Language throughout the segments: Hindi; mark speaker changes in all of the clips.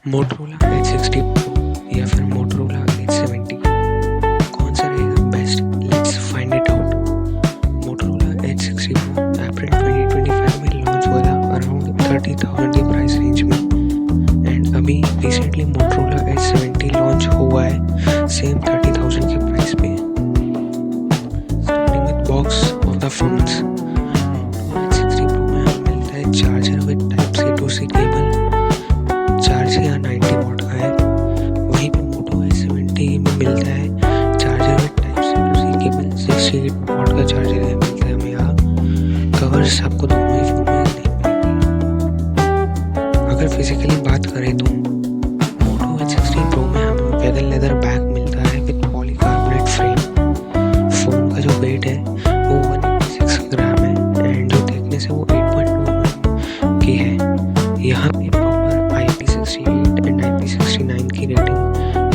Speaker 1: मोटरोला H60 Pro या फिर मोटरोला H70 कौन सा रहेगा best? Let's find it out. Motorola H60 Pro अप्रैल 2025 में लॉन्च हुआ था अराउंड 30,000 के प्राइस रेंज में, एंड अभी रिसेंटली मोटरोला H70 लॉन्च हुआ है सेम 30,000 के प्राइस पे। Starting with box of the phones, H60 Pro में हमें मिलता है charger with type C to C cable, charge या 90 वॉट का है। वहीं पे मोटो H70 में मिलता है charger with type C to C cable, 68 what का चार्जर है मिलता है हमें यहाँ। कवर्स आपको दोनों ही फोन में नहीं मिलेंगे। अगर फिजिकली बात करें तो मोटो H60 Pro में हमें वेगन लेदर बैग मिलता है विद पॉलीकार्बोनेट फ्रेम। फोन का जो वेट है वो 186 ग्राम है, एंड जो थिकनेस है वो 8.2 mm की है। यहाँ पे IP68 एंड IP69 की रेटिंग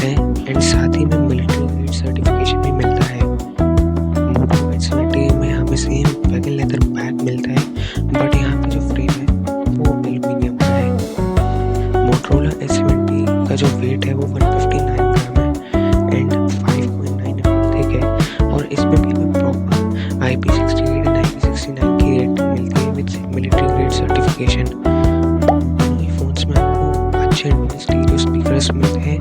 Speaker 1: है, एंड साथ ही में मिलिट्री ग्रेड सर्टिफिकेशन भी मिलता है। मोटो H70 में हमें सेम वेगन लेदर बैग मिलता है, बट यहाँ पे जो फ्रेम है वो एल्यूमिनियम का है। मोटरोला H70 का जो वेट है वो 159 ग्राम है एंड 5.9 mm थिक है, और इसमें भी हमें प्रॉपर IP68 एंड IP69 की रेटिंग मिलती है विद मिलिट्री ग्रेड सर्टिफिकेशन। अच्छे स्टीरियो स्पीकर्स मिलते हैं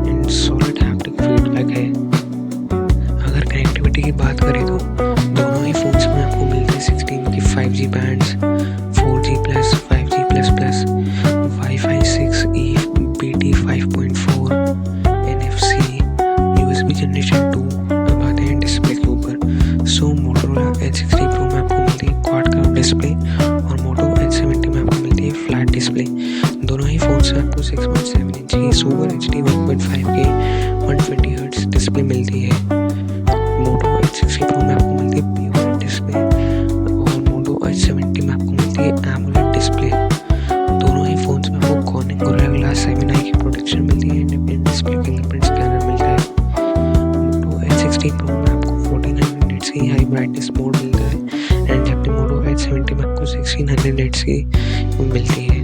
Speaker 1: एंड सॉलिड हैप्टिक फीडबैक है। अगर कनेक्टिविटी की बात करें तो दोनों ही फोन्स में आपको मिलते हैं 16 की 5G bands, 4G plus, 5G plus plus, Wi-Fi 6E, BT 5.4, NFC, USB generation 2। अब आते हैं डिस्प्ले के ऊपर। सो मोटोरोला H60 Pro में आपको मिलती है क्वाड कर्व डिस्प्ले और मोटो H70 में आपको मिलती है फ्लैट डिस्प्ले। दोनों ही फोन से आपको 6.7 इंच की super HD 1.5K 120 hertz display मिलती है। मोटो H60 Pro में आपको मिलती है POLED डिस्प्ले और मोटो H70 में आपको मिलती है AMOLED डिस्प्ले। दोनों ही फोन्स में आपको कॉर्निंग गोरिल्ला ग्लास 7i की प्रोटेक्शन मिलती है, इंडिपेंडेंट डिस्प्ले फिंगरप्रिंट स्कैनर मिलता है। मोटो H60 Pro में आपको 1400 निट्स की हाई ब्राइटनेस मोड मिलता है, एंड जबकि मोटो H70 में आपको 1600 निट्स की मिलती है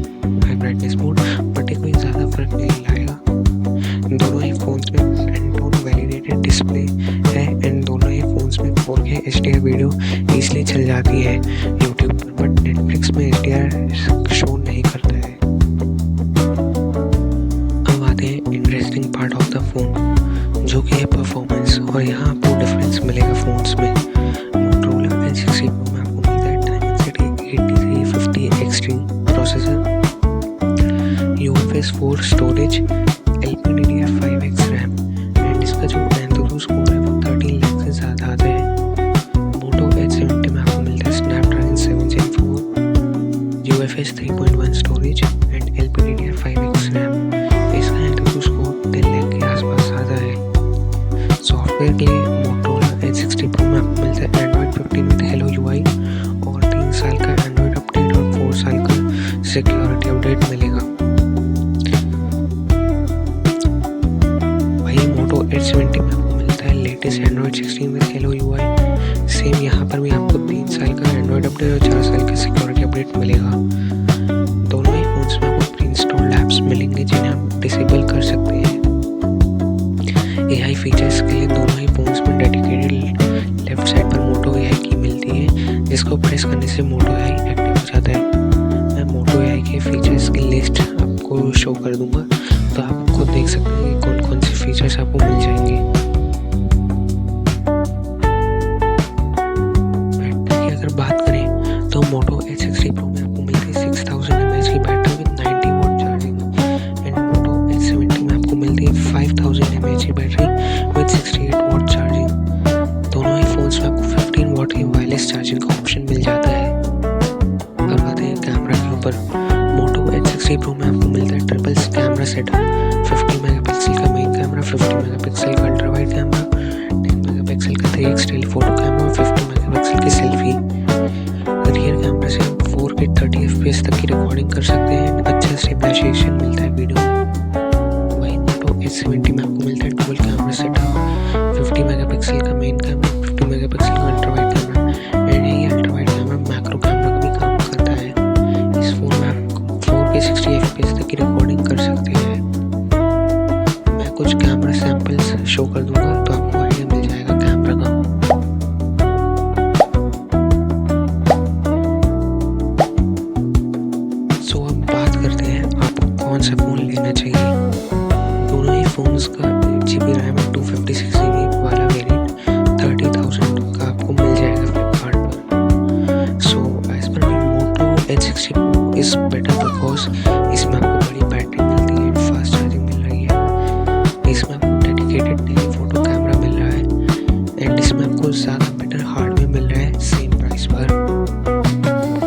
Speaker 1: ब्राइटनेस मोड, बट कोई ज़्यादा फर्क नहीं लाएगा। दोनों ही फोन्स में एंटोन वैलिडेटेड डिस्प्ले है, एंड दोनों ही फोन्स में 4K HDR वीडियो इसलिए चल जाती है यूट्यूब पर, बट नेटफ्लिक्स में HDR शो नहीं करता है। अब आते हैं interesting part of the phone, जो कि है परफॉर्मेंस, और यहाँ आपको डिफरेंस मिलेगा फोन्स में। मोटोरोला H60 Pro में आपको मिलता है Dimensity 8350 Extreme processor, UFS 4 storage, LPDDR5X RAM, and इसका जो एंथुसियास्ट स्कोर है वो 13 लाख से ज़्यादा आता है। मोटो H70 में आपको मिलता है Snapdragon 7 Gen 4, UFS 3.1 storage and LPDDR5X RAM. इसका एंथुसियास्ट स्कोर 10 लाख के आसपास आता है। सॉफ्टवेयर के लिए मोटोरोला H60 Pro में आपको मिलता है Android 15 विद Hello UI और 3 साल का एंड्रॉइड अपडेट और 4 साल का सिक्योरिटी अपडेट मिलेगा। मोटो H70 में आपको मिलता है latest Android 16 with Hello UI। Same यहाँ पर भी आपको 3 साल का एंड्रॉइड अपडेट और 4 साल का सिक्योरिटी अपडेट मिलेगा। दोनों ही फोन्स में आपको प्री इंस्टॉल्ड ऐप्स मिलेंगे जिन्हें आप डिसेबल कर सकते हैं। AI फीचर्स के लिए दोनों ही फोन्स में डेडिकेटेड लेफ्ट साइड पर मोटो AI की मिलती है, जिसको प्रेस करने से मोटो AI एक्टिव हो जाता है। मैं मोटो AI के फीचर्स की लिस्ट आपको शो कर दूंगा, तो आप खुद देख सकते हैं कि कौन कौन से फीचर्स आपको मिल जाएंगे। बैटरी की अगर बात करें तो मोटो H60 Pro में आपको मिलती है 6000 mAh की battery with 90 watt charging, and Moto H70 में आपको मिलती है 5000 mAh की बैटरी विद 68 वॉट चार्जिंग। दोनों ही फोन्स में आपको 15 वॉट की वायरलेस चार्जिंग का ऑप्शन मिल जाता है। अब आते हैं कैमरा के ऊपर। मोटो H60 Pro में आपको मिलता है ट्रिपल कैमरा सेटअप, 50 मेगापिक्सल का मेन कैमरा, 50 मेगापिक्सल का अल्ट्रा वाइड कैमरा, 10 मेगापिक्सल का 3x स्टिल फोटो कैमरा और 50 मेगापिक्सल की सेल्फी। रियर कैमरा से आप 4K 30 FPS तक की रिकॉर्डिंग कर सकते हैं, अच्छा स्टेबलाइजेशन मिलता है वीडियो में। वहीं मोटो H70 में आपको मिलता है डुअल कैमरा सेटअप, 50 मेगापिक्सल का मेन कैमरा, 50 मेगापिक्सल का अल्ट्रा वाइड कैमरा, एंड यही ultra wide camera macro camera का भी काम करता है। इस फोन में आप 4K 60 FPS तक की रिकॉर्डिंग कर सकते हैं। शो कर दूंगा तो आपको आइडिया मिल जाएगा कैमरा का। सो अब बात करते हैं आपको कौन सा फ़ोन लेना चाहिए। दोनों ही फ़ोन्स का 8 GB रैम है, 256